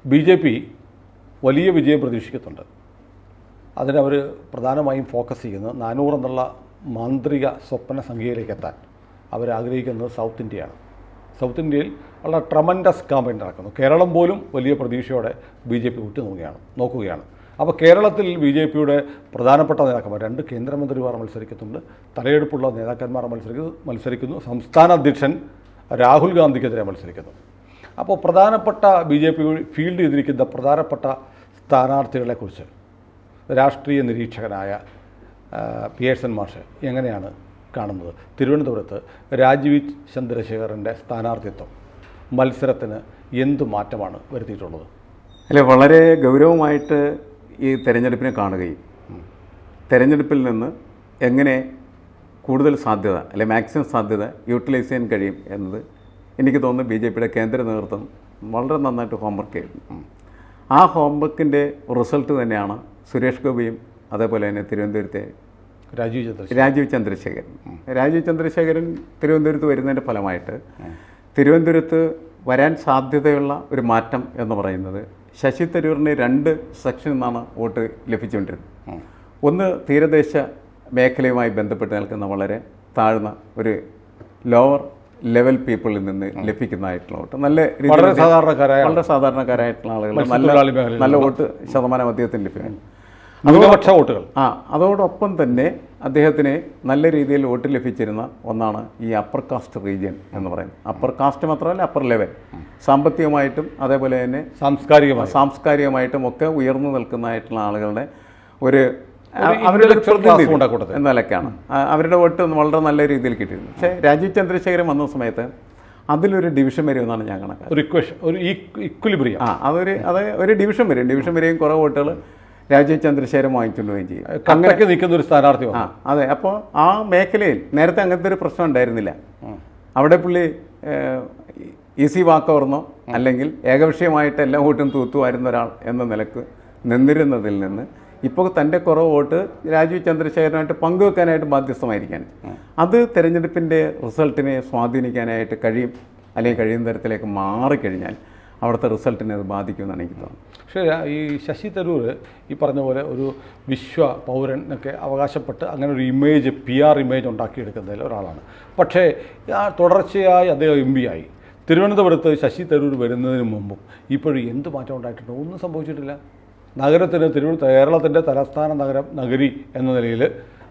BJP വലിയ വിജയം പ്രതീക്ഷിക്കുന്നുണ്ട്. അതിനവർ പ്രധാനമായും ഫോക്കസ് ചെയ്യുന്നത് 400 എന്നുള്ള മാന്ത്രിക സ്വപ്ന സംഖ്യയിലേക്ക് എത്താൻ അവരാഗ്രഹിക്കുന്നത് സൗത്ത് ഇന്ത്യയാണ്. സൗത്ത് ഇന്ത്യയിൽ വളരെ ട്രമൻഡസ് ക്യാമ്പയിൻ നടക്കുന്നു. കേരളം പോലും വലിയ പ്രതീക്ഷയോടെ BJP നോക്കുകയാണ്. അപ്പോൾ കേരളത്തിൽ BJPയുടെ പ്രധാനപ്പെട്ട നേതാക്കന്മാർ 2 കേന്ദ്രമന്ത്രിമാർ മത്സരിക്കുന്നുണ്ട്, തലയെടുപ്പുള്ള നേതാക്കന്മാർ മത്സരിക്കുന്നു, സംസ്ഥാന അധ്യക്ഷൻ രാഹുൽ ഗാന്ധിക്കെതിരെ മത്സരിക്കുന്നു. അപ്പോൾ പ്രധാനപ്പെട്ട BJP ഫീൽഡ് ചെയ്തിരിക്കുന്ന പ്രധാനപ്പെട്ട സ്ഥാനാർത്ഥികളെക്കുറിച്ച് രാഷ്ട്രീയ നിരീക്ഷകനായ പിയേഴ്സൺ മാഷ് എങ്ങനെയാണ് കാണുന്നത്? തിരുവനന്തപുരത്ത് രാജീവ് ചന്ദ്രശേഖറിൻ്റെ സ്ഥാനാർത്ഥിത്വം മത്സരത്തിന് എന്തു മാറ്റമാണ് വരുത്തിയിട്ടുള്ളത്? അല്ലെ, വളരെ ഗൗരവമായിട്ട് ഈ തെരഞ്ഞെടുപ്പിനെ കാണുകയും തെരഞ്ഞെടുപ്പിൽ നിന്ന് എങ്ങനെ കൂടുതൽ സാധ്യത അല്ലെ മാക്സിമം സാധ്യത യൂട്ടിലൈസ് ചെയ്യാൻ കഴിയും എന്നത് എനിക്ക് തോന്നുന്നു BJPയുടെ കേന്ദ്ര നേതൃത്വം വളരെ നന്നായിട്ട് ഹോംവർക്ക് ചെയ്തു. ആ ഹോംവർക്കിൻ്റെ റിസൾട്ട് തന്നെയാണ് സുരേഷ് ഗോപിയും അതേപോലെ തന്നെ തിരുവനന്തപുരത്തെ രാജീവ് ചന്ദ്രശേഖരൻ തിരുവനന്തപുരത്ത് വരുന്നതിൻ്റെ ഫലമായിട്ട് തിരുവനന്തപുരത്ത് വരാൻ സാധ്യതയുള്ള ഒരു മാറ്റം എന്ന് പറയുന്നത് ശശി തരൂരിന് 2 സെക്ഷനിൽ നിന്നാണ് വോട്ട് ലഭിച്ചുകൊണ്ടിരുന്നത്. ഒന്ന് തീരദേശ മേഖലയുമായി ബന്ധപ്പെട്ട് നിൽക്കുന്ന വളരെ താഴ്ന്ന ഒരു ലോവർ ലെവൽ പീപ്പിളിൽ നിന്ന് ലഭിക്കുന്നതായിട്ടുള്ള വോട്ട്, നല്ല വളരെ സാധാരണക്കാരായിട്ടുള്ള ആളുകൾ നല്ല വോട്ട് ശതമാനം അദ്ദേഹത്തിന് ലഭിക്കും. വോട്ടുകൾ അതോടൊപ്പം തന്നെ അദ്ദേഹത്തിന് നല്ല രീതിയിൽ വോട്ട് ലഭിച്ചിരുന്ന ഒന്നാണ് ഈ അപ്പർ കാസ്റ്റ് റീജിയൻ എന്ന് പറയുന്നത്. അപ്പർ കാസ്റ്റ് മാത്രമല്ല, അപ്പർ ലെവൽ, സാമ്പത്തികമായിട്ടും അതേപോലെ തന്നെ സാംസ്കാരികമായിട്ടും ഒക്കെ ഉയർന്നു നിൽക്കുന്നതായിട്ടുള്ള ആളുകളുടെ ഒരു അവരുടെ പ്രതിനിധി എന്ന നിലയ്ക്കാണ് അവരുടെ വോട്ട് വളരെ നല്ല രീതിയിൽ കിട്ടിയിരുന്നു. പക്ഷേ രാജീവ് ചന്ദ്രശേഖരൻ വന്ന സമയത്ത് അതിലൊരു ഡിവിഷൻ വരുമെന്നാണ് ഞാൻ കണക്കാക്കുന്നത്. അതൊരു ഡിവിഷൻ വരെയും കുറേ വോട്ടുകൾ രാജീവ് ചന്ദ്രശേഖരൻ വാങ്ങിച്ചുകൊണ്ടുപോവുകയും ചെയ്യും. കണ്ണൊക്കെ നിൽക്കുന്ന ഒരു സ്ഥാനാർത്ഥി. അതെ. അപ്പോൾ ആ മേഖലയിൽ നേരത്തെ അങ്ങനത്തെ ഒരു പ്രശ്നം ഉണ്ടായിരുന്നില്ല. അവിടെ പുള്ളി ഈസി വാക്കവർന്നോ അല്ലെങ്കിൽ ഏകപക്ഷീയമായിട്ട് എല്ലാ വോട്ടും തൂത്തുവാരുന്ന ഒരാൾ എന്ന നിലക്ക് നിന്നിരുന്നതിൽ നിന്ന് ഇപ്പോൾ തൻ്റെ കുറവ് വോട്ട് രാജീവ് ചന്ദ്രശേഖരനായിട്ട് പങ്കുവെക്കാനായിട്ട് ബാധ്യസ്ഥമായിരിക്കാൻ അത് തെരഞ്ഞെടുപ്പിൻ്റെ റിസൾട്ടിനെ സ്വാധീനിക്കാനായിട്ട് കഴിയും, അല്ലെങ്കിൽ കഴിയുന്ന തരത്തിലേക്ക് മാറിക്കഴിഞ്ഞാൽ അവിടുത്തെ റിസൾട്ടിനെ അത് ബാധിക്കുമെന്നാണ് എനിക്ക് തോന്നുന്നത്. പക്ഷേ ഈ ശശി തരൂർ ഈ പറഞ്ഞ പോലെ ഒരു വിശ്വ പൗരൻ ഒക്കെ അവകാശപ്പെട്ട് അങ്ങനെ ഒരു ഇമേജ് PR ഇമേജ് ഉണ്ടാക്കിയെടുക്കുന്നതിൽ ഒരാളാണ്. പക്ഷേ തുടർച്ചയായി അദ്ദേഹം MP ആയി. തിരുവനന്തപുരത്ത് ശശി തരൂർ വരുന്നതിന് മുമ്പും ഇപ്പോഴും എന്ത് മാറ്റം ഉണ്ടായിട്ടുണ്ടോ? ഒന്നും സംഭവിച്ചിട്ടില്ല. നഗരത്തിന് കേരളത്തിൻ്റെ തലസ്ഥാന നഗരി എന്ന നിലയിൽ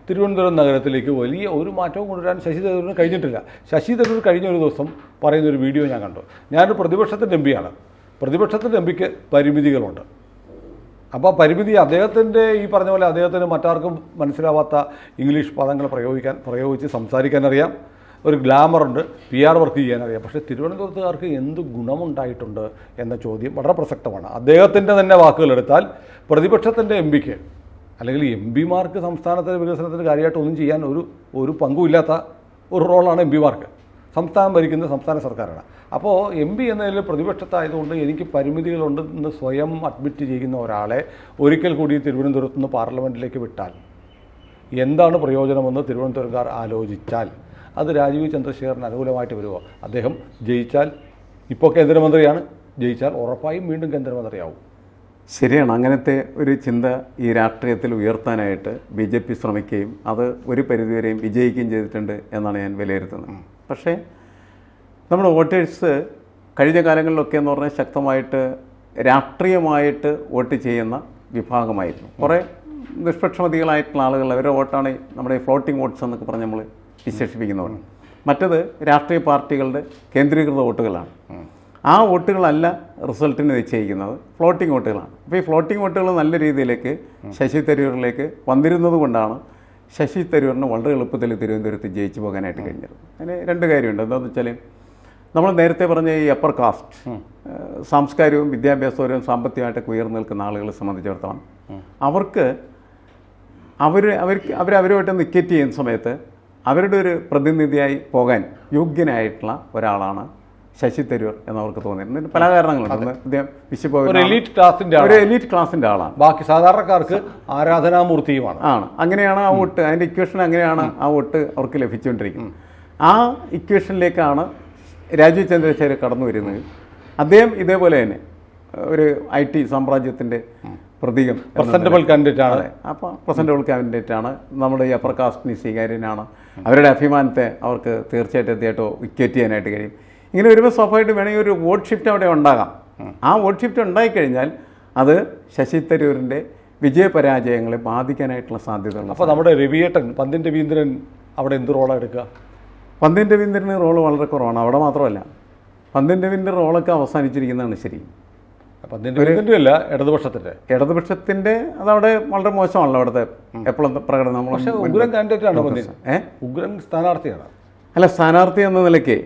തിരുവനന്തപുരം നഗരത്തിലേക്ക് വലിയ ഒരു മാറ്റവും കൊണ്ടുവരാൻ ശശി തരൂരിന് കഴിഞ്ഞിട്ടില്ല. ശശി തരൂർ കഴിഞ്ഞ ഒരു ദിവസം പറയുന്നൊരു വീഡിയോ ഞാൻ കണ്ടു. ഞാനൊരു പ്രതിപക്ഷത്തിൻ്റെ MP ആണ്. പ്രതിപക്ഷത്തിൻ്റെ MPക്ക് പരിമിതികളുണ്ട്. അപ്പോൾ പരിമിതി അദ്ദേഹത്തിൻ്റെ ഈ പറഞ്ഞ പോലെ അദ്ദേഹത്തിന് മറ്റാർക്കും മനസ്സിലാവാത്ത ഇംഗ്ലീഷ് പദങ്ങൾ പ്രയോഗിച്ച് സംസാരിക്കാനറിയാം, ഒരു ഗ്ലാമറുണ്ട്, PR വർക്ക് ചെയ്യാനറിയാം. പക്ഷേ തിരുവനന്തപുരത്തുകാർക്ക് എന്ത് ഗുണമുണ്ടായിട്ടുണ്ട് എന്ന ചോദ്യം വളരെ പ്രസക്തമാണ്. അദ്ദേഹത്തിൻ്റെ തന്നെ വാക്കുകളെടുത്താൽ പ്രതിപക്ഷത്തിൻ്റെ MPക്ക് അല്ലെങ്കിൽ MPമാർക്ക് സംസ്ഥാനത്തിൻ്റെ വികസനത്തിന് കാര്യമായിട്ട് ഒന്നും ചെയ്യാൻ ഒരു പങ്കുമില്ലാത്ത ഒരു റോളാണ് MPമാർക്ക്. സംസ്ഥാനം ഭരിക്കുന്ന സംസ്ഥാന സർക്കാരാണ്. അപ്പോൾ MP എന്നതിൽ പ്രതിപക്ഷത്തായതുകൊണ്ട് എനിക്ക് പരിമിതികളുണ്ടെന്ന് സ്വയം അഡ്മിറ്റ് ചെയ്യുന്ന ഒരാളെ ഒരിക്കൽ കൂടി തിരുവനന്തപുരത്ത് നിന്ന് പാർലമെൻറ്റിലേക്ക് വിട്ടാൽ എന്താണ് പ്രയോജനമെന്ന് തിരുവനന്തപുരംകാർ ആലോചിച്ചാൽ അത് രാജീവ് ചന്ദ്രശേഖറിന് അനുകൂലമായിട്ട് വരുമോ? അദ്ദേഹം ജയിച്ചാൽ, ഇപ്പോൾ കേന്ദ്രമന്ത്രിയാണ്, ജയിച്ചാൽ ഉറപ്പായും വീണ്ടും കേന്ദ്രമന്ത്രിയാവും. ശരിയാണ്. അങ്ങനത്തെ ഒരു ചിന്ത ഈ രാഷ്ട്രീയത്തിൽ ഉയർത്താനായിട്ട് BJP ശ്രമിക്കുകയും അത് ഒരു പരിധിവരെയും വിജയിക്കുകയും ചെയ്തിട്ടുണ്ട് എന്നാണ് ഞാൻ വിലയിരുത്തുന്നത്. പക്ഷേ നമ്മുടെ വോട്ടേഴ്സ് കഴിഞ്ഞ കാലങ്ങളിലൊക്കെ എന്ന് പറഞ്ഞാൽ ശക്തമായിട്ട് രാഷ്ട്രീയമായിട്ട് വോട്ട് ചെയ്യുന്ന വിഭാഗമായിരുന്നു. കുറേ നിഷ്പക്ഷമതികളായിട്ടുള്ള ആളുകൾ, അവരുടെ വോട്ടാണ് നമ്മുടെ ഫ്ലോട്ടിംഗ് വോട്ട്സ് എന്നൊക്കെ പറഞ്ഞ് നമ്മൾ വിശേഷിപ്പിക്കുന്നതാണ്. മറ്റത് രാഷ്ട്രീയ പാർട്ടികളുടെ കേന്ദ്രീകൃത വോട്ടുകളാണ്. ആ വോട്ടുകളല്ല റിസൾട്ടിന് നിശ്ചയിക്കുന്നത്, ഫ്ലോട്ടിംഗ് വോട്ടുകളാണ്. അപ്പോൾ ഈ ഫ്ലോട്ടിംഗ് വോട്ടുകൾ നല്ല രീതിയിലേക്ക് ശശി തരൂരിലേക്ക് വന്നിരുന്നത് കൊണ്ടാണ് ശശി തരൂരിന് വളരെ എളുപ്പത്തിൽ തിരുവനന്തപുരത്ത് ജയിച്ചു പോകാനായിട്ട് കഴിഞ്ഞത്. അതിന് 2 കാര്യമുണ്ട്. എന്താണെന്ന് വെച്ചാൽ നമ്മൾ നേരത്തെ പറഞ്ഞ ഈ അപ്പർ കാസ്റ്റ്, സാംസ്കാരികവും വിദ്യാഭ്യാസപരവും സാമ്പത്തികമായിട്ടൊക്കെ ഉയർന്നു നിൽക്കുന്ന ആളുകളെ സംബന്ധിച്ചിടത്തോളം അവർക്ക് അവരുമായിട്ട് നിക്കറ്റ് ചെയ്യുന്ന സമയത്ത് അവരുടെ ഒരു പ്രതിനിധിയായി പോകാൻ യോഗ്യനായിട്ടുള്ള ഒരാളാണ് ശശി തരൂർ എന്നവർക്ക് തോന്നിയിരുന്നു. പല കാരണങ്ങളുണ്ട്. അദ്ദേഹം ഒരു എലീറ്റ് ക്ലാസിൻ്റെ ആളാണ്. ബാക്കി സാധാരണക്കാർക്ക് ആരാധനാമൂർത്തിയുമാണ്. അങ്ങനെയാണ് ആ വോട്ട്, അതിൻ്റെ ഇക്വേഷൻ അങ്ങനെയാണ് ആ വോട്ട് അവർക്ക് ലഭിച്ചുകൊണ്ടിരിക്കുന്നത്. ആ ഇക്വേഷനിലേക്കാണ് രാജീവ് ചന്ദ്രശേഖരൻ കടന്നു വരുന്നത്. അദ്ദേഹം ഇതേപോലെ തന്നെ ഒരു IT സാമ്രാജ്യത്തിൻ്റെ പ്രതീകം. പ്രസന്റബിൾ കാൻഡിഡേറ്റ് ആണ്. അപ്പോൾ പ്രസന്റബിൾ കാൻഡിഡേറ്റ് ആണ്. നമ്മുടെ ഈ അപ്പർ കാസ്റ്റിന് സ്വീകാര്യനാണ്. അവരുടെ അഭിമാനത്തെ അവർക്ക് തീർച്ചയായിട്ടും എത്തിയായിട്ടോ വിക്കറ്റ് ചെയ്യാനായിട്ട് കഴിയും. ഇങ്ങനെ വരുമ്പോൾ സ്വാഭാവികമായിട്ട് വേണമെങ്കിൽ ഒരു വോട്ട് ഷിഫ്റ്റ് അവിടെ ഉണ്ടാകാം. ആ വോട്ട് ഷിഫ്റ്റ് ഉണ്ടായിക്കഴിഞ്ഞാൽ അത് ശശി തരൂരിൻ്റെ വിജയപരാജയങ്ങളെ ബാധിക്കാനായിട്ടുള്ള സാധ്യതകൾ. അപ്പോൾ നമ്മുടെ രവിയേട്ടൻ പന്ത്യൻ രവീന്ദ്രൻ അവിടെ എന്ത് റോളാണ് എടുക്കുക? പന്ത്യൻ രവീന്ദ്രന് റോള് വളരെ കുറവാണ്. അവിടെ മാത്രമല്ല, പന്ത്യൻ രവീന്ദ്രൻ റോളൊക്കെ അവസാനിച്ചിരിക്കുന്നതാണ് ശരി. പന്ത്യൻ രവീന്ദ്രൻ്റെ അല്ല, ഇടതുപക്ഷത്തിൻ്റെ അതവിടെ വളരെ മോശമാണല്ലോ അവിടുത്തെ എപ്പോഴും പ്രകടനം. പക്ഷേ ഉഗ്രൻ കാൻഡിഡേറ്റാണ് പന്ത്യൻ, ഉഗ്രൻ സ്ഥാനാർത്ഥിയാണ്. അല്ല, സ്ഥാനാർത്ഥി എന്ന നിലയ്ക്ക്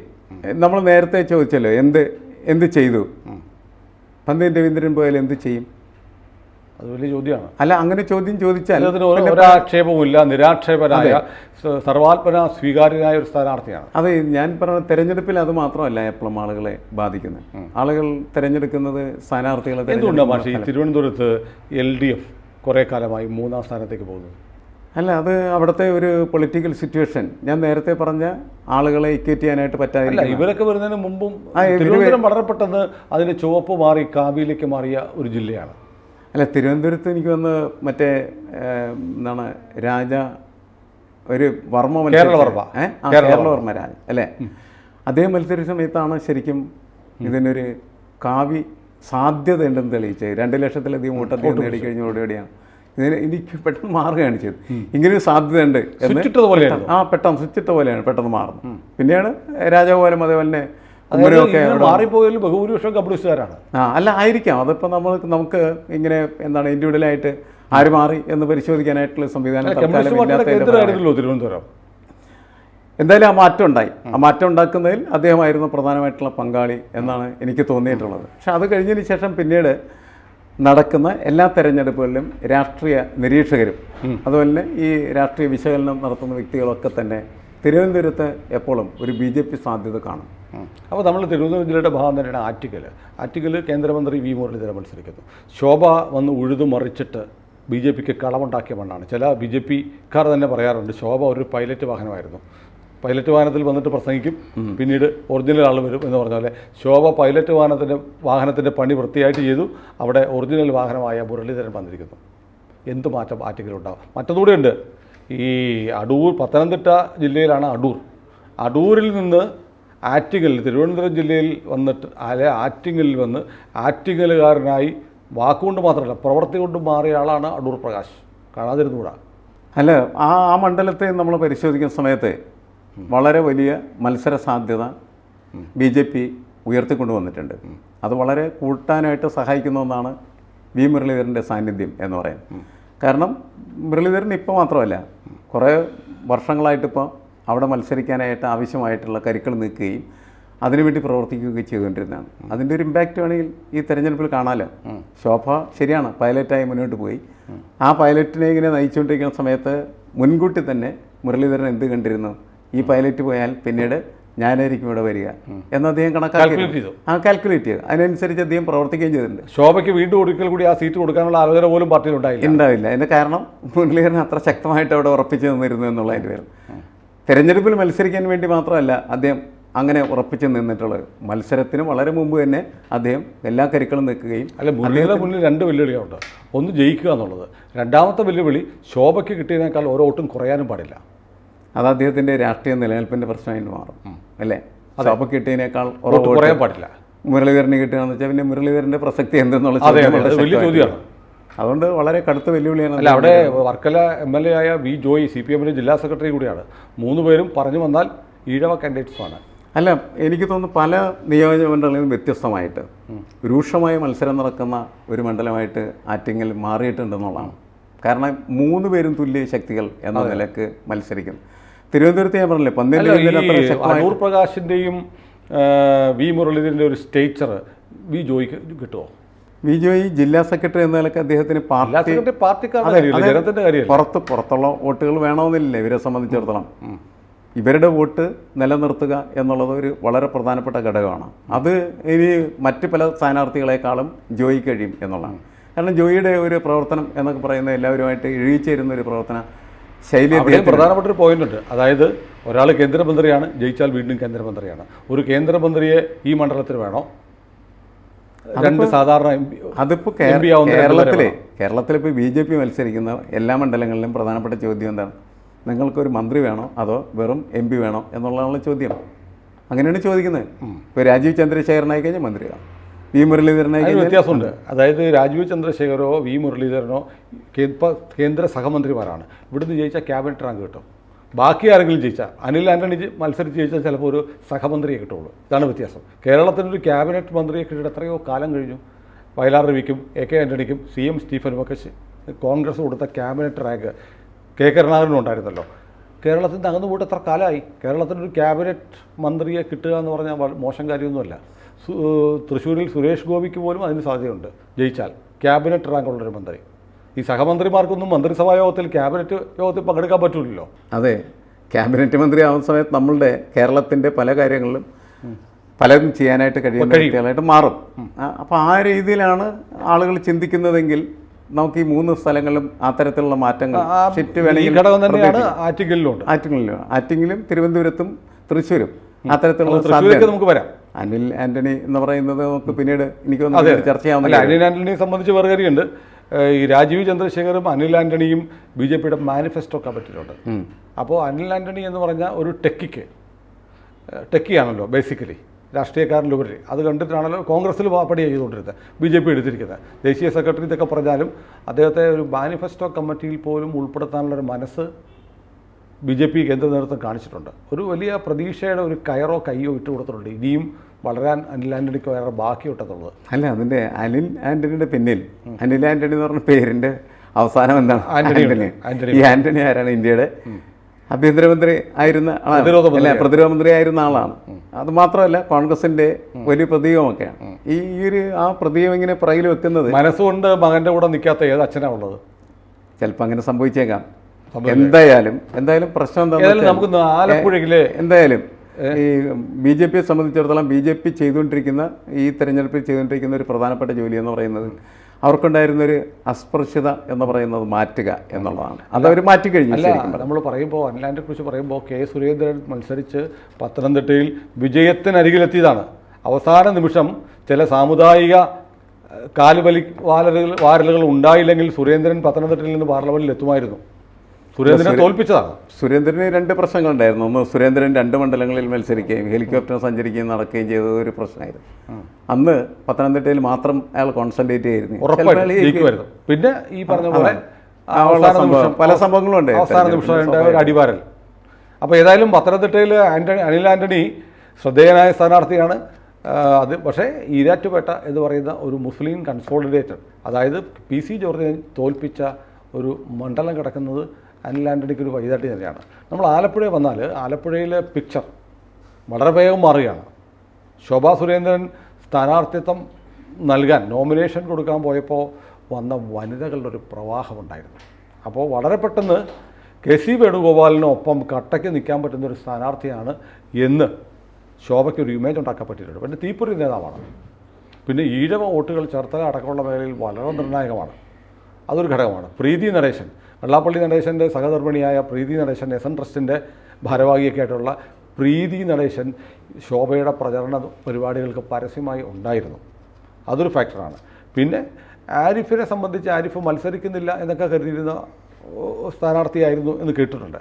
നമ്മൾ നേരത്തെ ചോദിച്ചല്ലോ എന്ത് ചെയ്തു, പന്ത്യൻ രവീന്ദ്രൻ പോയാൽ എന്ത് ചെയ്യും? അത് വലിയ ചോദ്യമാണ്. അല്ല, അങ്ങനെ ചോദ്യം ചോദിച്ചാൽ ഒരാക്ഷേപവുമില്ല, നിരാക്ഷേപനായ സർവാത്മന സ്വീകാര്യനായ ഒരു സ്ഥാനാർത്ഥിയാണ്. അത് ഞാൻ പറഞ്ഞ തെരഞ്ഞെടുപ്പിൽ അത് മാത്രമല്ല എപ്പോഴും ആളുകളെ ബാധിക്കുന്നത്. ആളുകൾ തിരഞ്ഞെടുക്കുന്നത് സ്ഥാനാർത്ഥികളെ. എന്തുകൊണ്ടാണ് പക്ഷേ ഈ തിരുവനന്തപുരത്ത് LDF കുറേ കാലമായി 3ാം സ്ഥാനത്തേക്ക് പോകുന്നത്? അല്ല, അത് അവിടുത്തെ ഒരു പൊളിറ്റിക്കൽ സിറ്റുവേഷൻ. ഞാൻ നേരത്തെ പറഞ്ഞ ആളുകളെ ഇക്വേറ്റ് ചെയ്യാനായിട്ട് പറ്റാതില്ല. ഇവരൊക്കെ വരുന്നതിന് മുമ്പും തിരുവനന്തപുരം വളരെ പെട്ടെന്ന് അതിന് ചുവപ്പ് മാറി കാവിയിലേക്ക് മാറിയ ഒരു ജില്ലയാണ്. അല്ല, തിരുവനന്തപുരത്ത് എനിക്ക് വന്ന് മറ്റേ എന്താണ് ഒരു വർമ്മ കേരളവർമ്മ രാജ അല്ലേ, അദ്ദേഹം മത്സരിച്ച സമയത്താണ് ശരിക്കും ഇതിനൊരു കാവി സാധ്യത ഉണ്ടെന്ന് തെളിയിച്ചത്. 2 ലക്ഷത്തിലധികം വോട്ട് അദ്ദേഹം നേടിക്കഴിഞ്ഞോടുകൂടിയാണ് ഇതിന് എനിക്ക് പെട്ടെന്ന് മാറുകയാണ് ചെയ്തത്. ഇങ്ങനെയൊരു സാധ്യതയുണ്ട് എന്ന് പെട്ടെന്ന് സ്വിച്ചിട്ട പോലെയാണ് പെട്ടെന്ന് മാറുന്നത്. പിന്നെയാണ് രാജഗോപാലും അതേപോലെ തന്നെ മാറിപ്പോയാലും ബഹുഭൂരിപക്ഷം കമ്മ്യൂണിസ്റ്റുകാരാണ്. അല്ല, ആയിരിക്കാം. അതിപ്പോൾ നമുക്ക് ഇങ്ങനെ എന്താണ് ഇൻഡിവിജ്വലായിട്ട് ആര് മാറി എന്ന് പരിശോധിക്കാനായിട്ടുള്ള സംവിധാനം തിരുവനന്തപുരം. എന്തായാലും ആ മാറ്റം ഉണ്ടായി. ആ മാറ്റം ഉണ്ടാക്കുന്നതിൽ അദ്ദേഹമായിരുന്നു പ്രധാനമായിട്ടുള്ള പങ്കാളി എന്നാണ് എനിക്ക് തോന്നിയിട്ടുള്ളത്. പക്ഷെ അത് കഴിഞ്ഞതിന് ശേഷം പിന്നീട് നടക്കുന്ന എല്ലാ തെരഞ്ഞെടുപ്പുകളിലും രാഷ്ട്രീയ നിരീക്ഷകരും അതുപോലെ തന്നെ ഈ രാഷ്ട്രീയ വിശകലനം നടത്തുന്ന വ്യക്തികളൊക്കെ തന്നെ തിരുവനന്തപുരത്ത് എപ്പോഴും ഒരു BJP സാധ്യത കാണും. അപ്പോൾ നമ്മൾ തിരുവനന്തപുരം ജില്ലയുടെ ഭാഗം തന്നെയാണ് ആറ്റിങ്ങൽ കേന്ദ്രമന്ത്രി V മുരളീധരൻ മത്സരിക്കുന്നു. ശോഭ വന്ന് ഉഴുതു മറിച്ചിട്ട് BJPക്ക് കളമുണ്ടാക്കിയ മണ്ണാണ്. ചില BJPക്കാർ തന്നെ പറയാറുണ്ട് ശോഭ ഒരു പൈലറ്റ് വാഹനമായിരുന്നു. പൈലറ്റ് വാഹനത്തിൽ വന്നിട്ട് പ്രസംഗിക്കും, പിന്നീട് ഒറിജിനൽ ആൾ വരും എന്ന് പറഞ്ഞ പോലെ ശോഭ പൈലറ്റ് വാഹനത്തിൻ്റെ പണി വൃത്തിയായിട്ട് ചെയ്തു. അവിടെ ഒറിജിനൽ വാഹനമായ മുരളീധരൻ വന്നിരിക്കുന്നു. എന്ത് മാറ്റം ആറ്റിങ്ങലുണ്ടാവും? മറ്റൊന്നുകൂടെ ഉണ്ട്. ഈ അടൂർ, പത്തനംതിട്ട ജില്ലയിലാണ് അടൂരിൽ നിന്ന് ആറ്റിങ്ങൽ, തിരുവനന്തപുരം ജില്ലയിൽ വന്നിട്ട് ആറ്റിങ്ങലിൽ വന്ന് ആറ്റിങ്ങലുകാരനായി വാക്കുകൊണ്ട് മാത്രമല്ല പ്രവൃത്തി കൊണ്ട് മാറിയ ആളാണ് അടൂർ പ്രകാശ്. കാണാതിരുന്നുകൂടാ. അല്ല, ആ മണ്ഡലത്തെ നമ്മൾ പരിശോധിക്കുന്ന സമയത്ത് വളരെ വലിയ മത്സര സാധ്യത BJP ഉയർത്തിക്കൊണ്ടുവന്നിട്ടുണ്ട്. അത് വളരെ കൂട്ടാനായിട്ട് സഹായിക്കുന്ന ഒന്നാണ് V മുരളീധരൻ്റെ സാന്നിധ്യം എന്ന് പറയുന്നത്. കാരണം മുരളീധരൻ ഇപ്പോൾ മാത്രമല്ല, കുറേ വർഷങ്ങളായിട്ടിപ്പോൾ അവിടെ മത്സരിക്കാനായിട്ട് ആവശ്യമായിട്ടുള്ള കരുക്കൾ നീക്കുകയും അതിനുവേണ്ടി പ്രവർത്തിക്കുകയും ചെയ്തുകൊണ്ടിരുന്നതാണ്. അതിൻ്റെ ഒരു ഇമ്പാക്റ്റ് വേണമെങ്കിൽ ഈ തെരഞ്ഞെടുപ്പിൽ കാണാമല്ലോ. ശോഭ ശരിയാണ് പൈലറ്റായി മുന്നോട്ട് പോയി. ആ പൈലറ്റിനെ ഇങ്ങനെ നയിച്ചുകൊണ്ടിരിക്കുന്ന സമയത്ത് മുൻകൂട്ടി തന്നെ മുരളീധരൻ എന്ത് കണ്ടിരുന്നു, ഈ പൈലറ്റ് പോയാൽ പിന്നീട് ഞാനായിരിക്കും ഇവിടെ വരിക എന്ന് അദ്ദേഹം കാൽക്കുലേറ്റ് ചെയ്തു. അതിനനുസരിച്ച് അദ്ദേഹം പ്രവർത്തിക്കുകയും ചെയ്തിട്ടുണ്ട്. ശോഭയ്ക്ക് വീണ്ടും ഒരിക്കൽ കൂടി ആ സീറ്റ് കൊടുക്കാനുള്ള ആലോചന പോലും പാർട്ടിയിൽ ഉണ്ടാവില്ല. അതിൻ്റെ കാരണം മുരളീധരൻ അത്ര ശക്തമായിട്ട് അവിടെ ഉറപ്പിച്ചു നിന്നിരുന്നു എന്നുള്ളതിൻ്റെ പേര്. തെരഞ്ഞെടുപ്പിൽ മത്സരിക്കാൻ വേണ്ടി മാത്രമല്ല അദ്ദേഹം അങ്ങനെ ഉറപ്പിച്ച് നിന്നിട്ടുള്ളത്. മത്സരത്തിന് വളരെ മുമ്പ് തന്നെ അദ്ദേഹം എല്ലാ കരുക്കളും നിൽക്കുകയും. മുരളീധരന് മുന്നിൽ 2 വെല്ലുവിളിയുണ്ട്. ഒന്ന് ജയിക്കുക എന്നുള്ളത്, രണ്ടാമത്തെ വെല്ലുവിളി ശോഭയ്ക്ക് കിട്ടിയതിനേക്കാൾ ഓരോ വോട്ടും കുറയാനും പാടില്ല. അത് അദ്ദേഹത്തിൻ്റെ രാഷ്ട്രീയ നിലനിൽപ്പിൻ്റെ പ്രശ്നമായിട്ട് മാറും അല്ലേ. ശോഭയ്ക്ക് കിട്ടിയതിനേക്കാൾ കുറയാൻ പാടില്ല. മുരളീധരന് കിട്ടുകയെന്ന് വെച്ചാൽ പിന്നെ മുരളീധരൻ്റെ പ്രസക്തി എന്തെന്നുള്ള വലിയ ചോദ്യമാണ്. അതുകൊണ്ട് വളരെ കടുത്ത വെല്ലുവിളിയാണ്. അല്ല, അവിടെ വർക്കല MLA ആയ V ജോയി CPMൻ്റെ ജില്ലാ സെക്രട്ടറി കൂടിയാണ്. 3 പേരും പറഞ്ഞു വന്നാൽ ഈഴവ കാൻഡിഡേറ്റ്സാണ്. അല്ല, എനിക്ക് തോന്നുന്നു പല നിയോജക മണ്ഡലങ്ങളിലും വ്യത്യസ്തമായിട്ട് രൂക്ഷമായ മത്സരം നടക്കുന്ന ഒരു മണ്ഡലമായിട്ട് ആറ്റിങ്ങൽ മാറിയിട്ടുണ്ടെന്നുള്ളതാണ്. കാരണം 3 പേരും തുല്യ ശക്തികൾ എന്ന നിലക്ക് മത്സരിക്കുന്നു. തിരുവനന്തപുരത്ത് ഞാൻ പറഞ്ഞില്ലേ, അടൂർ പ്രകാശിൻ്റെയും V മുരളീധരൻ്റെ ഒരു സ്റ്റേച്ചർ V ജോയിക്ക് കിട്ടുമോ? V ജോയി ജില്ലാ സെക്രട്ടറി എന്ന നിലക്ക് അദ്ദേഹത്തിന് പുറത്തുള്ള വോട്ടുകൾ വേണമെന്നില്ല. ഇവരെ സംബന്ധിച്ചിടത്തോളം ഇവരുടെ വോട്ട് നിലനിർത്തുക എന്നുള്ളത് ഒരു വളരെ പ്രധാനപ്പെട്ട ഘടകമാണ്. അത് ഇനി മറ്റ് പല സ്ഥാനാർത്ഥികളെക്കാളും ജോയി കഴിയും എന്നുള്ളതാണ്. കാരണം ജോയിയുടെ ഒരു പ്രവർത്തനം എന്നൊക്കെ പറയുന്നത് എല്ലാവരുമായിട്ട് ഇഴയിച്ചേരുന്ന ഒരു പ്രവർത്തന ശൈലി. പ്രധാനപ്പെട്ട ഒരു പോയിന്റ് ഉണ്ട്. അതായത് ഒരാൾ കേന്ദ്രമന്ത്രിയാണ്, ജയിച്ചാൽ വീണ്ടും കേന്ദ്രമന്ത്രിയാണ്. ഒരു കേന്ദ്രമന്ത്രിയെ ഈ മണ്ഡലത്തിൽ വേണോ? രണ്ട് സാധാരണ അതിപ്പോൾ MP ആവുന്ന കേരളത്തിലിപ്പോൾ BJP മത്സരിക്കുന്ന എല്ലാ മണ്ഡലങ്ങളിലും പ്രധാനപ്പെട്ട ചോദ്യം എന്താണ്? നിങ്ങൾക്കൊരു മന്ത്രി വേണോ അതോ വെറും MP വേണോ എന്നുള്ളതാണ് ചോദ്യം. അങ്ങനെയാണ് ചോദിക്കുന്നത്. ഇപ്പോൾ രാജീവ് ചന്ദ്രശേഖരനായി കഴിഞ്ഞാൽ മന്ത്രിയാണ്, വി മുരളീധരനായി കഴിഞ്ഞാൽ വ്യത്യാസമുണ്ട്. അതായത് രാജീവ് ചന്ദ്രശേഖരോ വി മുരളീധരനോ കേന്ദ്ര സഹമന്ത്രിമാരാണ്. ഇവിടുന്ന് ജയിച്ചാൽ ക്യാബിനറ്റ് റാങ്ക് കിട്ടും. ബാക്കി ആരെങ്കിലും ജയിച്ചാൽ, അനിൽ ആൻ്റണി മത്സരിച്ച് ജയിച്ചാൽ ചിലപ്പോൾ ഒരു സഹമന്ത്രിയെ കിട്ടുള്ളൂ. ഇതാണ് വ്യത്യാസം. കേരളത്തിനൊരു ക്യാബിനറ്റ് മന്ത്രിയെ കിട്ടിയിട്ട് എത്രയോ കാലം കഴിഞ്ഞു. വയലാർ രവിക്കും AK ആൻ്റണിക്കും CM സ്റ്റീഫനുമൊക്കെ കോൺഗ്രസ് കൊടുത്ത ക്യാബിനറ്റ് റാങ്ക് K കരുണാകരനും ഉണ്ടായിരുന്നല്ലോ. കേരളത്തിൽ നിന്ന് അകന്നു പോയിട്ട് എത്ര കാലമായി? കേരളത്തിനൊരു ക്യാബിനറ്റ് മന്ത്രിയെ കിട്ടുക എന്ന് പറഞ്ഞാൽ മോശം കാര്യമൊന്നുമല്ല. തൃശ്ശൂരിൽ സുരേഷ് ഗോപിക്ക് പോലും അതിന് സാധ്യതയുണ്ട് ജയിച്ചാൽ, ക്യാബിനറ്റ് റാങ്കുള്ളൊരു മന്ത്രി. ഈ സഹമന്ത്രിമാർക്കൊന്നും മന്ത്രിസഭാ യോഗത്തിൽ ക്യാബിനറ്റ് യോഗത്തിൽ പങ്കെടുക്കാൻ പറ്റില്ലല്ലോ. അതെ, ക്യാബിനറ്റ് മന്ത്രി ആവുന്ന സമയത്ത് നമ്മളുടെ കേരളത്തിൻ്റെ പല കാര്യങ്ങളിലും പലതും ചെയ്യാനായിട്ട് കഴിയുന്ന വ്യക്തികളായിട്ട് മാറും. അപ്പോൾ ആ രീതിയിലാണ് ആളുകൾ ചിന്തിക്കുന്നതെങ്കിൽ നമുക്ക് ഈ 3 സ്ഥലങ്ങളിലും അത്തരത്തിലുള്ള മാറ്റങ്ങൾ ഷിഫ്റ്റ് വേണമെങ്കിൽ ഘടകം തന്നെയാണ് ആറ്റിങ്ങലിലുണ്ട്. ആറ്റിങ്ങിലും തിരുവനന്തപുരത്തും തൃശ്ശൂരും അത്തരത്തിലുള്ള നമുക്ക് വരാം. അനിൽ ആൻ്റണി എന്ന് പറയുന്നത് നമുക്ക് പിന്നീട് എനിക്ക് തോന്നുന്നു ചർച്ച ചെയ്യാവുന്ന. അനിൽ ആൻ്റണിയെ സംബന്ധിച്ച് വേറെ കാര്യമുണ്ട്. ഈ രാജീവ് ചന്ദ്രശേഖറും അനിൽ ആൻ്റണിയും BJPയുടെ മാനിഫെസ്റ്റോ ഒക്കെ പറ്റിയിട്ടുണ്ട്. അപ്പോൾ അനിൽ ആൻ്റണി എന്ന് പറഞ്ഞാൽ ഒരു ടെക്കിയാണല്ലോ ബേസിക്കലി, രാഷ്ട്രീയക്കാരനുപരി. അത് കണ്ടിട്ടാണല്ലോ കോൺഗ്രസ്സിൽ പടി ചെയ്തുകൊണ്ടിരുന്നത്, BJP എടുത്തിരിക്കുന്നത്. ദേശീയ സെക്രട്ടറി ഇതൊക്കെ പറഞ്ഞാലും അദ്ദേഹത്തെ ഒരു മാനിഫെസ്റ്റോ കമ്മിറ്റിയിൽ പോലും ഉൾപ്പെടുത്താനുള്ളൊരു മനസ്സ് BJP കേന്ദ്ര നേതൃത്വം കാണിച്ചിട്ടുണ്ട്. ഒരു വലിയ പ്രതീക്ഷയുടെ ഒരു കയറോ കയ്യോ ഇട്ട് കൊടുത്തിട്ടുണ്ട്. ഇനിയും വളരാൻ അനിൽ ആൻ്റണിക്ക് വേറെ ബാക്കിയുണ്ടെന്നുള്ളത്. അല്ല, അതിൻ്റെ അനിൽ ആൻ്റണിയുടെ പിന്നിൽ അനിൽ ആൻ്റണി എന്ന് പറഞ്ഞ പേരിൻ്റെ അവസാനം എന്താണ്? ആൻ്റണി. ഈ ആൻ്റണി ആരാണ്? ഇന്ത്യയുടെ ആഭ്യന്തരമന്ത്രി ആയിരുന്ന ആളാണ്, പ്രതിരോധ മന്ത്രി ആയിരുന്ന ആളാണ്. അത് മാത്രമല്ല കോൺഗ്രസിന്റെ വലിയ പ്രതീകമൊക്കെയാണ്. ആ പ്രതീകം ഇങ്ങനെ പുറകിൽ വെക്കുന്നത് മനസ്സുകൊണ്ട് മകന്റെ കൂടെ നിൽക്കാത്ത ഏത് അച്ഛനാണ് ഉള്ളത്? ചിലപ്പോൾ അങ്ങനെ സംഭവിച്ചേക്കാം. എന്തായാലും പ്രശ്നം എന്താ, നമുക്ക് ആലപ്പുഴയിലെ എന്തായാലും ഈ BJPയെ സംബന്ധിച്ചിടത്തോളം BJP ചെയ്തുകൊണ്ടിരിക്കുന്ന ഈ തെരഞ്ഞെടുപ്പിൽ ചെയ്തുകൊണ്ടിരിക്കുന്ന ഒരു പ്രധാനപ്പെട്ട ജോലി എന്ന് പറയുന്നത് അവർക്കുണ്ടായിരുന്നൊരു അസ്പൃശ്യത എന്ന് പറയുന്നത് മാറ്റുക എന്നുള്ളതാണ്. അതവർ മാറ്റിക്കഴിഞ്ഞു. നമ്മൾ പറയുമ്പോൾ അനിലാൻഡിനെ കുറിച്ച് പറയുമ്പോൾ K സുരേന്ദ്രൻ മത്സരിച്ച് പത്തനംതിട്ടയിൽ വിജയത്തിനരികിലെത്തിയതാണ്. അവസാന നിമിഷം ചില സാമുദായിക വാരലുകൾ ഉണ്ടായില്ലെങ്കിൽ സുരേന്ദ്രൻ പത്തനംതിട്ടയിൽ നിന്ന് പാർലമെന്റിൽ എത്തുമായിരുന്നു. സുരേന്ദ്രനെ തോൽപ്പിച്ചതാണ്. സുരേന്ദ്രന് 2 പ്രശ്നങ്ങളുണ്ടായിരുന്നു. ഒന്ന്, സുരേന്ദ്രൻ 2 മണ്ഡലങ്ങളിൽ മത്സരിക്കുകയും ഹെലികോപ്റ്റർ സഞ്ചരിക്കുകയും നടക്കുകയും ചെയ്തത് ഒരു പ്രശ്നമായിരുന്നു. അന്ന് പത്തനംതിട്ടയിൽ മാത്രം അയാൾ കോൺസെൻട്രേറ്റ് ചെയ്യുന്നു. പിന്നെ ഈ പറഞ്ഞ പോലെ പല സംഭവങ്ങളും ഉണ്ട്. അവസാന നിമിഷം ഒരു അടിവാരൽ. അപ്പോൾ ഏതായാലും പത്തനംതിട്ടയിൽ അനിൽ ആൻ്റണി ശ്രദ്ധേയനായ സ്ഥാനാർത്ഥിയാണ്. അത് പക്ഷേ ഈരാറ്റുപേട്ട എന്ന് പറയുന്ന ഒരു മുസ്ലിം കൺസോളിഡേറ്റർ, അതായത് PC ജോർജിനെ തോൽപ്പിച്ച ഒരു മണ്ഡലം കിടക്കുന്നത് അനിൽ ആൻ്റണിക്ക് ഒരു വഴികാട്ടി തന്നെയാണ്. നമ്മൾ ആലപ്പുഴ വന്നാൽ ആലപ്പുഴയിലെ പിക്ചർ വളരെ വേഗം മാറുകയാണ്. ശോഭാ സുരേന്ദ്രൻ സ്ഥാനാർത്ഥിത്വം നൽകാൻ നോമിനേഷൻ കൊടുക്കാൻ പോയപ്പോൾ വന്ന വനിതകളുടെ ഒരു പ്രവാഹമുണ്ടായിരുന്നു. അപ്പോൾ വളരെ പെട്ടെന്ന് KC വേണുഗോപാലിനൊപ്പം കട്ടയ്ക്ക് നിൽക്കാൻ പറ്റുന്ന ഒരു സ്ഥാനാർത്ഥിയാണ് എന്ന് ശോഭയ്ക്ക് ഒരു ഇമേജ് ഉണ്ടാക്കാൻ പറ്റിയിട്ടുണ്ട്. പിന്നെ തീപ്പൊരി നേതാവാണ്. പിന്നെ ഈഴവ വോട്ടുകൾ ചേർത്തല അടക്കമുള്ള മേഖലയിൽ വളരെ നിർണായകമാണ്. അതൊരു ഘടകമാണ്. പ്രീതി നടേശൻ, വെള്ളാപ്പള്ളി നടേശൻ്റെ സഹധർമ്മിണിയായ പ്രീതി നടേശൻ, SN ട്രസ്റ്റിൻ്റെ ഭാരവാഹിയൊക്കെ ആയിട്ടുള്ള പ്രീതി നടേശൻ ശോഭയുടെ പ്രചരണ പരിപാടികൾക്ക് പരസ്യമായി ഉണ്ടായിരുന്നു. അതൊരു ഫാക്ടറാണ്. പിന്നെ ആരിഫിനെ സംബന്ധിച്ച് ആരിഫ് മത്സരിക്കുന്നില്ല എന്നൊക്കെ കരുതിയിരുന്ന സ്ഥാനാർത്ഥിയായിരുന്നു എന്ന് കേട്ടിട്ടുണ്ട്.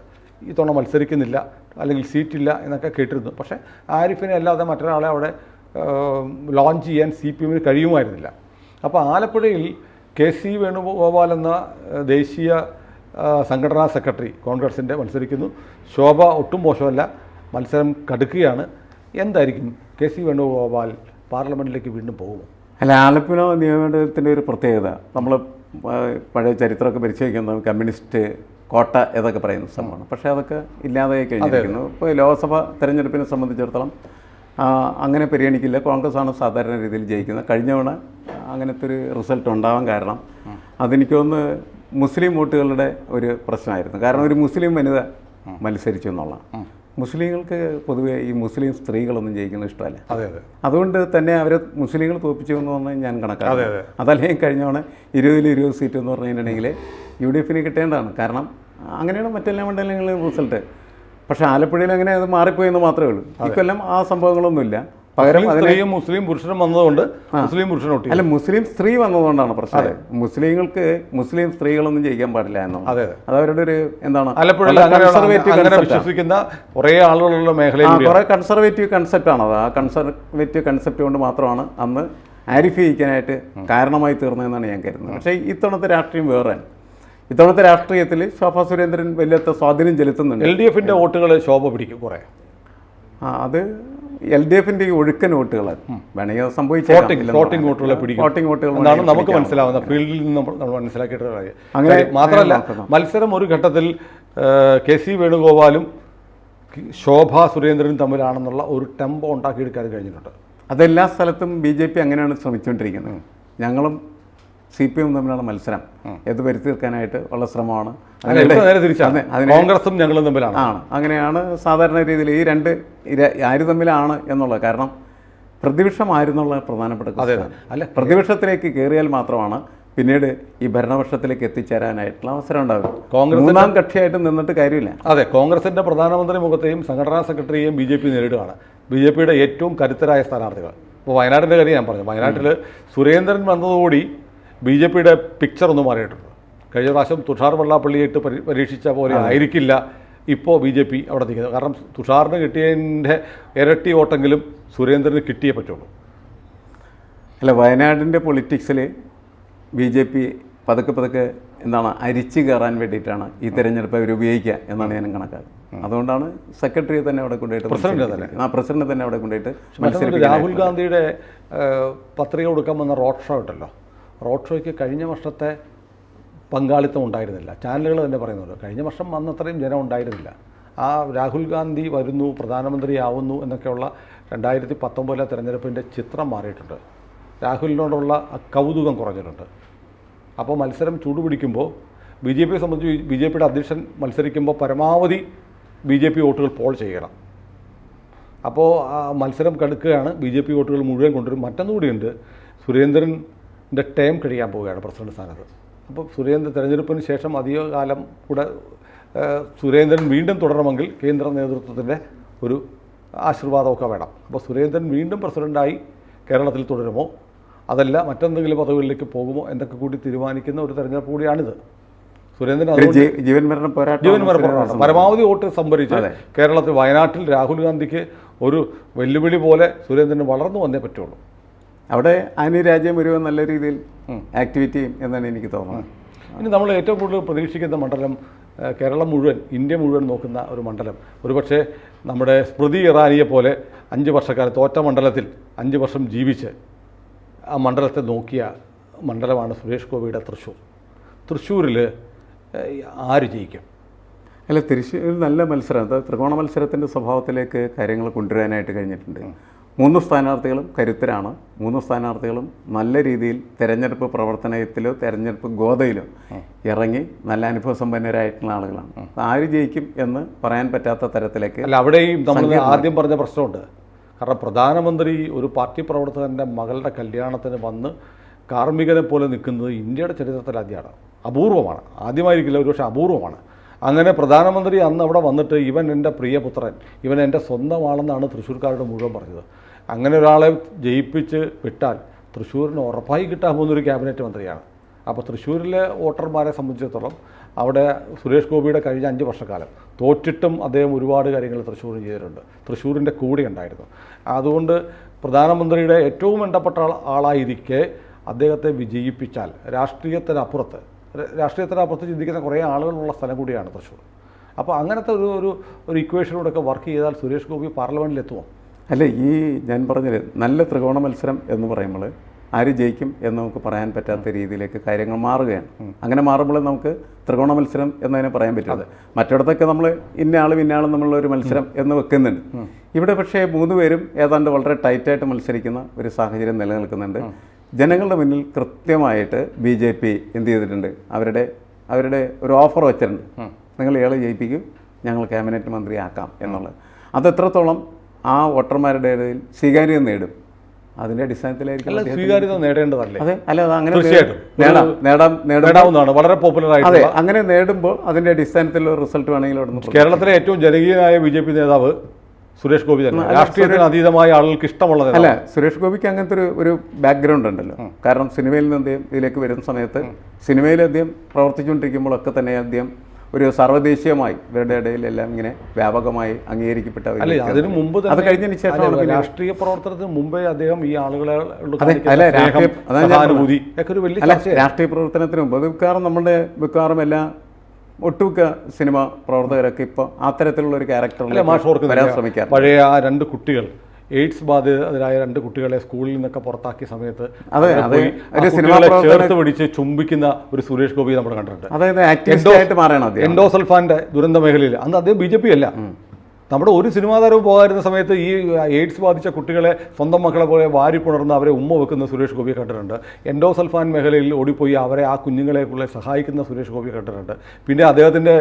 ഈ തവണ മത്സരിക്കുന്നില്ല അല്ലെങ്കിൽ സീറ്റില്ല എന്നൊക്കെ കേട്ടിരുന്നു. പക്ഷേ ആരിഫിനെ അല്ലാതെ മറ്റൊരാളെ അവിടെ ലോഞ്ച് ചെയ്യാൻ CPM കഴിയുമായിരുന്നില്ല. അപ്പോൾ ആലപ്പുഴയിൽ KC വേണുഗോപാൽ എന്ന ദേശീയ സംഘടനാ സെക്രട്ടറി കോൺഗ്രസിൻ്റെ മത്സരിക്കുന്നു. ശോഭ ഒട്ടും മോശമല്ല, മത്സരം കടുക്കുകയാണ്. എന്തായിരിക്കും KC വേണുഗോപാൽ പാർലമെൻറ്റിലേക്ക് വീണ്ടും പോകുമോ? അല്ല, ആലപ്പുഴ നിയമമണ്ഡലത്തിൻ്റെ ഒരു പ്രത്യേകത, നമ്മൾ പഴയ ചരിത്രമൊക്കെ പരിശോധിക്കുന്നത് കമ്മ്യൂണിസ്റ്റ് കോട്ട എന്നൊക്കെ പറയുന്ന സംഭവമാണ്. പക്ഷേ അതൊക്കെ ഇല്ലാതായി കഴിഞ്ഞിരിക്കുന്നു. ഇപ്പോൾ ലോക്സഭ തെരഞ്ഞെടുപ്പിനെ സംബന്ധിച്ചിടത്തോളം അങ്ങനെ പരിഗണിക്കില്ല. കോൺഗ്രസ്സാണ് സാധാരണ രീതിയിൽ ജയിക്കുന്നത്. കഴിഞ്ഞ തവണ അങ്ങനത്തെ ഒരു റിസൾട്ട് ഉണ്ടാവാൻ കാരണം അതെനിക്ക് തോന്നുന്നു മുസ്ലിം വോട്ടുകളുടെ ഒരു പ്രശ്നമായിരുന്നു. കാരണം ഒരു മുസ്ലിം വനിത മത്സരിച്ചു എന്നുള്ളതാണ്. മുസ്ലിങ്ങൾക്ക് പൊതുവേ ഈ മുസ്ലിം സ്ത്രീകളൊന്നും ജയിക്കുന്നത് ഇഷ്ടമല്ല. അതുകൊണ്ട് തന്നെ അവരെ മുസ്ലിങ്ങൾ തോൽപ്പിച്ചു എന്ന് പറഞ്ഞാൽ ഞാൻ കണക്കാക്കാം. അതല്ലെങ്കിൽ കഴിഞ്ഞ തവണ 20-20 സീറ്റ് എന്ന് പറഞ്ഞിട്ടുണ്ടെങ്കിൽ UDF കിട്ടേണ്ടതാണ്. കാരണം അങ്ങനെയാണ് മറ്റെല്ലാ മണ്ഡലങ്ങളിലും റിസൾട്ട്. പക്ഷേ ആലപ്പുഴയിൽ അങ്ങനെ അത് മാറിപ്പോയെന്ന് മാത്രമേ ഉള്ളൂ. ഇക്കൊല്ലം ആ സംഭവങ്ങളൊന്നുമില്ല. പകരം സ്ത്രീയും മുസ്ലിം പുരുഷനും വന്നതുകൊണ്ട് മുസ്ലിം പുരുഷനും ഒട്ടി. അല്ല, മുസ്ലിം സ്ത്രീ വന്നതുകൊണ്ടാണ് പ്രശ്നം. മുസ്ലിങ്ങൾക്ക് മുസ്ലിം സ്ത്രീകളൊന്നും ജയിക്കാൻ പാടില്ല എന്നാണ്. അതെ, അത് അവരുടെ ഒരു എന്താണ് ആലപ്പുഴയിൽ അങ്ങനെ വിശ്വസിക്കുന്ന കുറേ ആളുകളുള്ള മേഖലയിൽ കുറേ കൺസർവേറ്റീവ് കൺസെപ്റ്റാണ് അത്. ആ കൺസർവേറ്റീവ് കൺസെപ്റ്റ് കൊണ്ട് മാത്രമാണ് അന്ന് ആരിഫൈ ചെയ്യിക്കാനായിട്ട് കാരണമായി തീർന്നതെന്നാണ് ഞാൻ കരുതുന്നത്. പക്ഷേ ഇത്തവണത്തെ രാഷ്ട്രീയം വേറെ. ഇത്തവണത്തെ രാഷ്ട്രീയത്തിൽ ശോഭാ സുരേന്ദ്രൻ വലിയ സ്വാധീനം ചെലുത്തുന്നുണ്ട്. LDFന്റെ വോട്ടുകൾ ശോഭ പിടിക്കും കുറേ. അത് LDFന്റെ ഈ ഒഴുക്കൻ വോട്ടുകൾ വേണമെങ്കിൽ ഫ്ലോട്ടിംഗ് വോട്ടുകളെ പിടിക്കും. വോട്ടിംഗ് വോട്ടുകൾ എന്നാണ് നമുക്ക് മനസ്സിലാവുന്ന ഫീൽഡിൽ നിന്ന് നമ്മൾ മനസ്സിലാക്കിയിട്ടുള്ള കാര്യം. അങ്ങനെ മാത്രമല്ല, മത്സരം ഒരു ഘട്ടത്തിൽ KC വേണുഗോപാലും ശോഭാ സുരേന്ദ്രനും തമ്മിലാണെന്നുള്ള ഒരു ടെമ്പോ ഉണ്ടാക്കിയെടുക്കാൻ കഴിഞ്ഞിട്ടുണ്ട്. അതെല്ലാ സ്ഥലത്തും BJP അങ്ങനെയാണ് ശ്രമിച്ചുകൊണ്ടിരിക്കുന്നത്. ഞങ്ങളും CPM തമ്മിലുള്ള മത്സരം ഇത് വരുത്തി തീർക്കാനായിട്ട് ഉള്ള ശ്രമമാണ്. കോൺഗ്രസും ഞങ്ങളും തമ്മിലാണ്. അങ്ങനെയാണ് സാധാരണ രീതിയിൽ ഈ രണ്ട് ആര് തമ്മിലാണ് എന്നുള്ളത്. കാരണം പ്രതിപക്ഷം ആയിരുന്നുള്ള പ്രധാനപ്പെട്ട അല്ല, പ്രതിപക്ഷത്തിലേക്ക് കയറിയാൽ മാത്രമാണ് പിന്നീട് ഈ ഭരണപക്ഷത്തിലേക്ക് എത്തിച്ചേരാനായിട്ടുള്ള അവസരം ഉണ്ടാകും. കോൺഗ്രസ് മൂന്നാം കക്ഷിയായിട്ട് നിന്നിട്ട് കാര്യമില്ല. അതെ, കോൺഗ്രസിന്റെ പ്രധാനമന്ത്രി മുഖത്തെയും സംഘടനാ സെക്രട്ടറിയെയും BJP നേരിടുകയാണ്. BJPയുടെ ഏറ്റവും കരുത്തരായ സ്ഥാനാർത്ഥികൾ. ഇപ്പോൾ വയനാട്ടിൻ്റെ കാര്യം ഞാൻ പറഞ്ഞു. വയനാട്ടിൽ സുരേന്ദ്രൻ വന്നതോടുകൂടി BJPയുടെ പിക്ചർ ഒന്ന് മാറിയിട്ടുണ്ട്. കഴിഞ്ഞ പ്രാവശ്യം തുഷാർ വെള്ളാപ്പള്ളിയായിട്ട് പരീക്ഷിച്ച പോലെ ആയിരിക്കില്ല ഇപ്പോൾ BJP അവിടെ നിൽക്കുന്നത്. കാരണം തുഷാറിന് കിട്ടിയതിൻ്റെ ഇരട്ടി വോട്ടെങ്കിലും സുരേന്ദ്രന് കിട്ടിയേ പറ്റുള്ളൂ. അല്ല, വയനാടിൻ്റെ പൊളിറ്റിക്സിൽ BJP പതുക്കെ എന്താണ് അരിച്ചു കയറാൻ വേണ്ടിയിട്ടാണ് ഈ തെരഞ്ഞെടുപ്പ് അവർ ഉപയോഗിക്കുക എന്നാണ് ഞാൻ കണക്കാക്കുന്നത്. അതുകൊണ്ടാണ് സെക്രട്ടറിയെ തന്നെ അവിടെ കൊണ്ടുപോയിട്ട് പ്രസിഡന്റ് തന്നെ അവിടെ കൊണ്ടുപോയിട്ട് രാഹുൽ ഗാന്ധിയുടെ പത്രിക കൊടുക്കാൻ വന്ന റോഡ് ഷോ ഉണ്ടല്ലോ, റോഡ് ഷോയ്ക്ക് കഴിഞ്ഞ വർഷത്തെ പങ്കാളിത്തം ഉണ്ടായിരുന്നില്ല. ചാനലുകൾ തന്നെ പറയുന്നുണ്ട് കഴിഞ്ഞ വർഷം വന്നത്രയും ജനം ഉണ്ടായിരുന്നില്ല. ആ രാഹുൽ ഗാന്ധി വരുന്നു, പ്രധാനമന്ത്രിയാവുന്നു എന്നൊക്കെയുള്ള 2019 തെരഞ്ഞെടുപ്പിൻ്റെ ചിത്രം മാറിയിട്ടുണ്ട്. രാഹുലിനോടുള്ള കൗതുകം കുറഞ്ഞിട്ടുണ്ട്. അപ്പോൾ മത്സരം ചൂടുപിടിക്കുമ്പോൾ BJPയെ സംബന്ധിച്ച് BJPയുടെ അധ്യക്ഷൻ മത്സരിക്കുമ്പോൾ പരമാവധി BJP വോട്ടുകൾ പോൾ ചെയ്യണം. അപ്പോൾ ആ മത്സരം കടുക്കുകയാണ്. BJP വോട്ടുകൾ മുഴുവൻ കൊണ്ടുവരും. മറ്റൊന്നുകൂടിയുണ്ട്, സുരേന്ദ്രൻ്റെ ടേം കഴിയാൻ പോവുകയാണ് പ്രസിഡന്റ് സ്ഥാനത്ത്. അപ്പോൾ തെരഞ്ഞെടുപ്പിന് ശേഷം അധിക കാലം കൂടെ സുരേന്ദ്രൻ വീണ്ടും തുടരണമെങ്കിൽ കേന്ദ്ര നേതൃത്വത്തിൻ്റെ ഒരു ആശീർവാദമൊക്കെ വേണം. അപ്പോൾ സുരേന്ദ്രൻ വീണ്ടും പ്രസിഡൻ്റായി കേരളത്തിൽ തുടരുമോ അതല്ല മറ്റെന്തെങ്കിലും പദവികളിലേക്ക് പോകുമോ എന്നൊക്കെ കൂടി തീരുമാനിക്കുന്ന ഒരു തെരഞ്ഞെടുപ്പ് കൂടിയാണിത്. സുരേന്ദ്രൻ ജീവൻ മരണ പോരാട്ടം പരമാവധി വോട്ട് സംഭരിച്ച് കേരളത്തിൽ വയനാട്ടിൽ രാഹുൽ ഗാന്ധിക്ക് ഒരു വെല്ലുവിളി പോലെ സുരേന്ദ്രന് വളർന്നു വന്നേ പറ്റുള്ളൂ. അവിടെ രാജ്യം ഒരു നല്ല രീതിയിൽ ആക്ടിവിറ്റി ചെയ്യും എന്നാണ് എനിക്ക് തോന്നുന്നത്. ഇനി നമ്മൾ ഏറ്റവും കൂടുതൽ പ്രതീക്ഷിക്കുന്ന മണ്ഡലം കേരളം മുഴുവൻ, ഇന്ത്യ മുഴുവൻ നോക്കുന്ന ഒരു മണ്ഡലം, ഒരുപക്ഷെ നമ്മുടെ സ്മൃതി ഇറാനിയെ പോലെ 5 വർഷക്കാലം തോറ്റ മണ്ഡലത്തിൽ 5 വർഷം ജീവിച്ച് ആ മണ്ഡലത്തെ നോക്കിയ മണ്ഡലമാണ് സുരേഷ് ഗോപിയുടെ തൃശ്ശൂർ. തൃശ്ശൂരിൽ ആര് ജയിക്കും? അല്ല, തൃശ്ശൂർ നല്ല മത്സരം, അത് ത്രികോണ മത്സരത്തിൻ്റെ സ്വഭാവത്തിലേക്ക് കാര്യങ്ങൾ കൊണ്ടുവരാനായിട്ട് കഴിഞ്ഞിട്ടുണ്ട്. 3 സ്ഥാനാർത്ഥികളും കരുത്തരാണ്. 3 സ്ഥാനാർത്ഥികളും നല്ല രീതിയിൽ തെരഞ്ഞെടുപ്പ് പ്രവർത്തനത്തിലോ തെരഞ്ഞെടുപ്പ് ഗോതയിലോ ഇറങ്ങി നല്ല അനുഭവസമ്പന്നരായിട്ടുള്ള ആളുകളാണ്. ആര് ജയിക്കും എന്ന് പറയാൻ പറ്റാത്ത തരത്തിലേക്ക്. അല്ല, അവിടെയും നമ്മൾ ആദ്യം പറഞ്ഞ പ്രശ്നമുണ്ട്. കാരണം പ്രധാനമന്ത്രി ഒരു പാർട്ടി പ്രവർത്തകൻ്റെ മകളുടെ കല്യാണത്തിന് വന്ന് കാർമ്മികനെ പോലെ നിൽക്കുന്നത് ഇന്ത്യയുടെ ചരിത്രത്തിൽ ആദ്യമാണ്. അപൂർവമാണ്. ആദ്യമായിരിക്കില്ല, ഒരു പക്ഷേ അപൂർവമാണ്. അങ്ങനെ പ്രധാനമന്ത്രി അന്ന് അവിടെ വന്നിട്ട് ഇവൻ എൻ്റെ പ്രിയപുത്രൻ, ഇവൻ എൻ്റെ സ്വന്തമാണെന്നാണ് തൃശ്ശൂർക്കാരുടെ മുഴുവൻ പറഞ്ഞത്. അങ്ങനെ ഒരാളെ ജയിപ്പിച്ച് വിട്ടാൽ തൃശ്ശൂരിന് ഉറപ്പായി കിട്ടാൻ പോകുന്നൊരു ക്യാബിനറ്റ് മന്ത്രിയാണ്. അപ്പോൾ തൃശ്ശൂരിലെ വോട്ടർമാരെ സംബന്ധിച്ചിടത്തോളം അവിടെ സുരേഷ് ഗോപിയുടെ കഴിഞ്ഞ 5 വർഷക്കാലം തോറ്റിട്ടും അദ്ദേഹം ഒരുപാട് കാര്യങ്ങൾ തൃശ്ശൂരിന് ചെയ്തിട്ടുണ്ട്. തൃശ്ശൂരിൻ്റെ കൂടെ ഉണ്ടായിരുന്നു. അതുകൊണ്ട് പ്രധാനമന്ത്രിയുടെ ഏറ്റവും വേണ്ടപ്പെട്ട ആളായിരിക്കെ അദ്ദേഹത്തെ വിജയിപ്പിച്ചാൽ രാഷ്ട്രീയത്തിനപ്പുറത്ത് ചിന്തിക്കുന്ന കുറേ ആളുകളുള്ള സ്ഥലം കൂടിയാണ് തൃശ്ശൂർ. അപ്പോൾ അങ്ങനത്തെ ഒരു ഇക്വേഷനിലൂടെയൊക്കെ വർക്ക് ചെയ്താൽ സുരേഷ് ഗോപി പാർലമെൻറ്റിലെത്തുമോ? അല്ല, ഈ ഞാൻ പറഞ്ഞത് നല്ല ത്രികോണ മത്സരം എന്ന് പറയുമ്പോൾ ആര് ജയിക്കും എന്ന് നമുക്ക് പറയാൻ പറ്റാത്ത രീതിയിലേക്ക് കാര്യങ്ങൾ മാറുകയാണ്. അങ്ങനെ മാറുമ്പോൾ നമുക്ക് ത്രികോണ മത്സരം എന്നതിനെ പറയാൻ പറ്റും. മറ്റിടത്തൊക്കെ നമ്മൾ ഇന്നയാളും തമ്മിലുള്ള ഒരു മത്സരം എന്ന് വെക്കുന്നുണ്ട്. ഇവിടെ പക്ഷേ 3 പേരും ഏതാണ്ട് വളരെ ടൈറ്റായിട്ട് മത്സരിക്കുന്ന ഒരു സാഹചര്യം നിലനിൽക്കുന്നുണ്ട്. ജനങ്ങളുടെ മുന്നിൽ കൃത്യമായിട്ട് BJP എന്ത് ചെയ്തിട്ടുണ്ട്, അവരുടെ ഒരു ഓഫർ വെച്ചിട്ടുണ്ട്. നിങ്ങൾ ഇയാളെ ജയിപ്പിക്കും, ഞങ്ങൾ ക്യാബിനറ്റ് മന്ത്രിയാക്കാം എന്നുള്ളത്. അതെത്രത്തോളം ആ വോട്ടർമാരുടെ ഇടയിൽ സ്വീകാര്യത നേടും, അതിൻ്റെ അടിസ്ഥാനത്തിലായിരിക്കും സ്വീകാര്യത നേടേണ്ടതല്ലേ? അതെ, അല്ല, അങ്ങനെ നേടാവുന്നതാണ്, വളരെ പോപ്പുലർ ആയിട്ട്. അതെ, അങ്ങനെ നേടുമ്പോൾ അതിൻ്റെ അടിസ്ഥാനത്തിലുള്ള റിസൾട്ട് വേണമെങ്കിൽ അവിടെ നിന്ന്. കേരളത്തിലെ ഏറ്റവും ജനകീയനായ BJP നേതാവ് സുരേഷ് ഗോപി തന്നെ രാഷ്ട്രീയത്തിന് അതീതമായ ആളുകൾക്ക് ഇഷ്ടമുള്ളത് അല്ല, സുരേഷ് ഗോപിക്ക് അങ്ങനത്തെ ഒരു ബാക്ക്ഗ്രൗണ്ട് ഉണ്ടല്ലോ. കാരണം സിനിമയിൽ നിന്ന് അദ്ദേഹം ഇതിലേക്ക് വരുന്ന സമയത്ത് സിനിമയിൽ അദ്ദേഹം പ്രവർത്തിച്ചുകൊണ്ടിരിക്കുമ്പോഴൊക്കെ തന്നെ അദ്ദേഹം ഒരു സർവ്വദേശീയമായി ഇവരുടെ ഇടയിലെല്ലാം ഇങ്ങനെ വ്യാപകമായി അംഗീകരിക്കപ്പെട്ട ഒരു അല്ല, അതിനു മുമ്പ് അത് കഴിഞ്ഞതിന് ശേഷം രാഷ്ട്രീയ പ്രവർത്തനത്തിന് മുമ്പേ അദ്ദേഹം ഈ ആളുകളെ രാഷ്ട്രീയ പ്രവർത്തനത്തിന് മുമ്പ് അത് മിക്കവാറും നമ്മുടെ മിക്കവാറും എല്ലാ ഒട്ടുമിക്ക സിനിമ പ്രവർത്തകരൊക്കെ ഇപ്പോൾ അത്തരത്തിലുള്ള ഒരു ക്യാരക്ടറിൽ വരാൻ ശ്രമിക്കാം. പഴയ ആ 2 കുട്ടികൾ എയ്ഡ്സ് ബാധിതരായ 2 കുട്ടികളെ സ്കൂളിൽ നിന്നൊക്കെ പുറത്താക്കിയ സമയത്ത് ചേർത്ത് പിടിച്ച് ചുംബിക്കുന്ന ഒരു സുരേഷ് ഗോപി നമ്മൾ കണ്ടിട്ടുണ്ട്. അതായത് ആക്ടിവിസ്റ്റ് ആയിട്ട് മാറണം. എൻഡോസൾഫാന്റെ ദുരന്ത മേഖലയിൽ അന്ന് അദ്ദേഹം BJP അല്ല. നമ്മുടെ ഒരു സിനിമാ താരവും പോകാതിരുന്ന സമയത്ത് ഈ എയ്ഡ്സ് ബാധിച്ച കുട്ടികളെ സ്വന്തം മക്കളെ പോലെ വാരിപ്പുണർന്ന് അവരെ ഉമ്മ വെക്കുന്ന സുരേഷ് ഗോപിയെ കണ്ടിട്ടുണ്ട്. എൻഡോസൾഫാൻ മേഖലയിൽ ഓടിപ്പോയി അവരെ ആ കുഞ്ഞുങ്ങളെ സഹായിക്കുന്ന സുരേഷ് ഗോപിയെ കണ്ടിട്ടുണ്ട്. പിന്നെ അദ്ദേഹത്തിന്റെ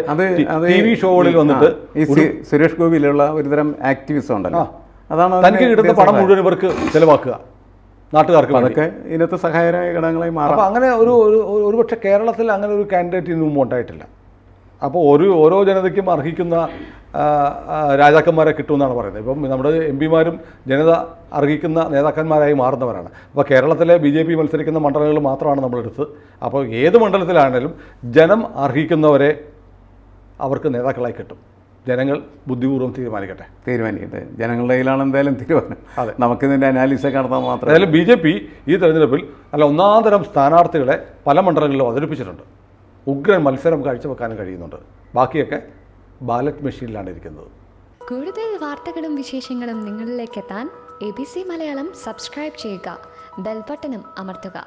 TV ഷോകളിൽ വന്നിട്ട് ഈ സുരേഷ് ഗോപിയിലുള്ള ഒരുതരം ആക്ടിവിസം ഉണ്ടല്ലോ, അതാണ് തനിക്ക് കിട്ടുന്ന പണം മുഴുവൻ ഇവർക്ക് ചെലവാക്കുക, നാട്ടുകാർക്ക് അതൊക്കെ ഇതിനകത്ത് സഹായകരമായ ഘടകങ്ങളായി മാറും. അപ്പോൾ അങ്ങനെ ഒരുപക്ഷെ കേരളത്തിൽ അങ്ങനെ ഒരു കാൻഡിഡേറ്റ് ഇതിനു മുമ്പ് ഉണ്ടായിട്ടില്ല. അപ്പോൾ ഓരോ ജനതയ്ക്കും അർഹിക്കുന്ന രാജാക്കന്മാരെ കിട്ടുമെന്നാണ് പറയുന്നത്. ഇപ്പം നമ്മുടെ MP-മാരും ജനത അർഹിക്കുന്ന നേതാക്കന്മാരായി മാറുന്നവരാണ്. അപ്പോൾ കേരളത്തിലെ BJP മത്സരിക്കുന്ന മണ്ഡലങ്ങൾ മാത്രമാണ് നമ്മളെടുത്ത്. അപ്പോൾ ഏത് മണ്ഡലത്തിലാണെങ്കിലും ജനം അർഹിക്കുന്നവരെ അവർക്ക് നേതാക്കളായി കിട്ടും. ജനങ്ങൾ ബുദ്ധിപൂർവ്വം തീരുമാനിക്കട്ടെ. ജനങ്ങളുടെ കയ്യിലാണ് എന്തായാലും തീരുമാനം. അതെ, നമുക്കിതിൻ്റെ അനാലിസിസ് നടത്താൻ മാത്രം. അതായത് BJP ഈ തെരഞ്ഞെടുപ്പിൽ ഒന്നാം തരം സ്ഥാനാർത്ഥികളെ പല മണ്ഡലങ്ങളിലും അവതരിപ്പിച്ചിട്ടുണ്ട്. ഉഗ്രൻ മത്സരം കാഴ്ചവെക്കാനും കഴിയുന്നുണ്ട്. ബാക്കിയൊക്കെ ബാലറ്റ് മെഷീനിലാണ് ഇരിക്കുന്നത്. കൂടുതൽ വാർത്തകളും വിശേഷങ്ങളും നിങ്ങളിലേക്ക് എത്താൻ ABC മലയാളം സബ്സ്ക്രൈബ് ചെയ്യുക, ബെൽ ബട്ടണും അമർത്തുക.